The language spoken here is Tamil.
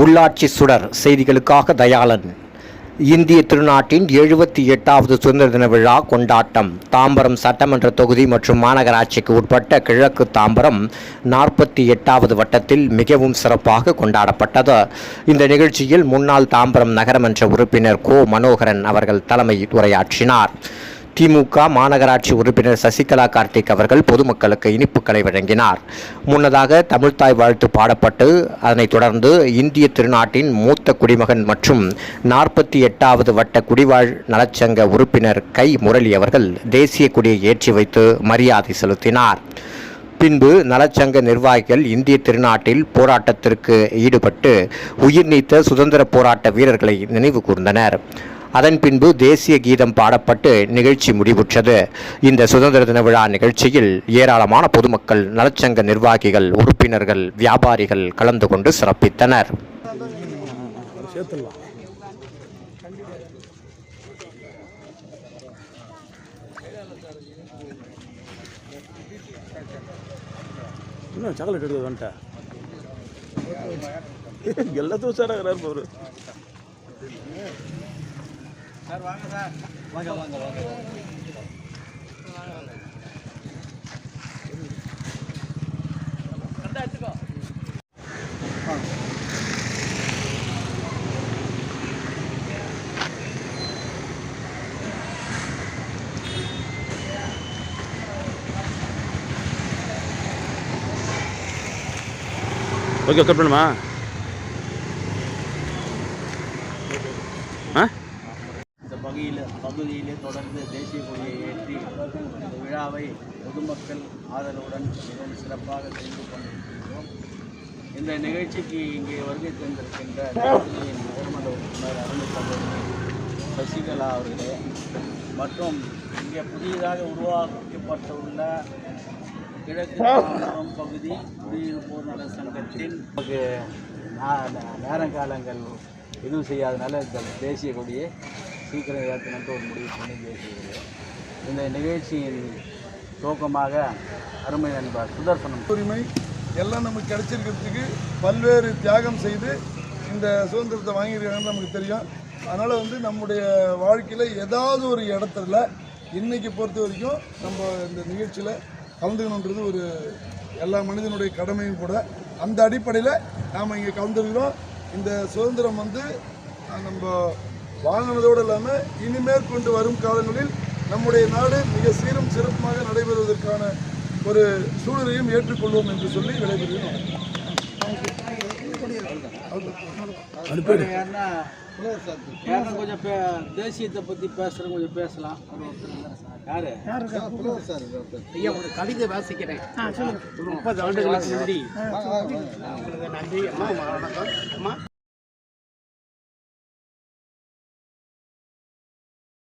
உள்ளாட்சி சுடர் செய்திகளுக்காக தயாளன். இந்திய திருநாட்டின் 78வது சுதந்திர தின விழா கொண்டாட்டம். தாம்பரம் சட்டமன்ற தொகுதி மற்றும் மாநகராட்சிக்கு உட்பட்ட கிழக்கு தாம்பரம் 48வது வட்டத்தில் மிகவும் சிறப்பாக கொண்டாடப்பட்டது. இந்த நிகழ்ச்சியில் முன்னாள் தாம்பரம் நகரமன்ற உறுப்பினர் கோ மனோகரன் அவர்கள் தலைமை உரையாற்றினார். திமுக மாநகராட்சி உறுப்பினர் சசிகலா கார்த்திக் அவர்கள் பொதுமக்களுக்கு இனிப்புகளை வழங்கினார். முன்னதாக தமிழ்த்தாய் வாழ்த்து பாடப்பட்டு அதனைத் தொடர்ந்து இந்திய திருநாட்டின் மூத்த குடிமகன் மற்றும் 48வது வட்ட குடிவாழ் நலச்சங்க உறுப்பினர் கை முரளி அவர்கள் தேசிய கொடியை ஏற்றி வைத்து மரியாதை செலுத்தினார். பின்பு நலச்சங்க நிர்வாகிகள் இந்திய திருநாட்டில் போராட்டத்திற்கு ஈடுபட்டு உயிர் நீத்த சுதந்திர போராட்ட வீரர்களை நினைவு கூர்ந்தனர். அதன் பின்பு தேசிய கீதம் பாடப்பட்டு நிகழ்ச்சி முடிவுற்றது. இந்த சுதந்திர தின விழா நிகழ்ச்சியில் ஏராளமான பொதுமக்கள், நலச்சங்க நிர்வாகிகள், உறுப்பினர்கள், வியாபாரிகள் கலந்து கொண்டு சிறப்பித்தனர். சாக்லேட் எடுத்து வந்துட்டா எல்லாத்தையும் உஷாராகிறார் போரு. சார் வாங்க சார், வாங்க வாங்க வாங்க. எடுத்துக்கோ. ஓகே, கட் பண்ணுமா? பகுதியிலே தொடர்ந்து தேசிய கொடியை ஏற்றி இந்த விழாவை பொதுமக்கள் ஆதரவுடன் மிகவும் சிறப்பாக செய்து கொண்டிருக்கின்றோம். இந்த நிகழ்ச்சிக்கு இங்கே வருகை தந்திருக்கின்ற கட்சியின் நகர்மன்ற உறுப்பினர் அருள்சகோதரி சசிகலா அவர்களே மற்றும் இங்கே புதியதாக உருவாக்கப்பட்டுள்ள கிழக்கு தாம்பரம் பகுதி குடியிருப்போர் நல சங்கத்தின் நேரங்காலங்கள் எதுவும் செய்யாதனால இந்த தேசிய கொடியை சீக்கிரம் ஏற்றணுன்ட்டு ஒரு முடிவு பண்ணி பேசுகிறது. இந்த நிகழ்ச்சியின் துவக்கமாக அருமை நண்பர் சுதர்சனம் உரிமை எல்லாம் நமக்கு கிடைச்சிருக்கிறதுக்கு பல்வேறு தியாகம் செய்து இந்த சுதந்திரத்தை வாங்கியிருக்காங்கன்னு நமக்கு தெரியும். அதனால் நம்முடைய வாழ்க்கையில் ஏதாவது ஒரு இடத்துல இன்றைக்கி பொறுத்த வரைக்கும் நம்ம இந்த நிகழ்ச்சியில் கலந்துக்கணுன்றது ஒரு எல்லா மனிதனுடைய கடமையும் கூட. அந்த அடிப்படையில் நாம் இங்கே கலந்துருக்கிறோம். இந்த சுதந்திரம் நம்ம வாங்கினதோடு இல்லாமல் இனிமேல் கொண்டு வரும் காலங்களில் நம்முடைய நாடு மிக சீரும் சிறப்பாக நடைபெறுவதற்கான ஒரு சூழலையும் ஏற்றுக்கொள்வோம் என்று சொல்லி விடைபெறுகிறோம். கொஞ்சம் தேசியத்தை பற்றி பேசுகிறேன், கொஞ்சம் பேசலாம். யாரு ஐயா, ஒரு கவிதை வாசிக்கிறேன். 30 ஆண்டுகளுக்கு முன்னாடி நன்றி அம்மா, வணக்கம் அம்மா.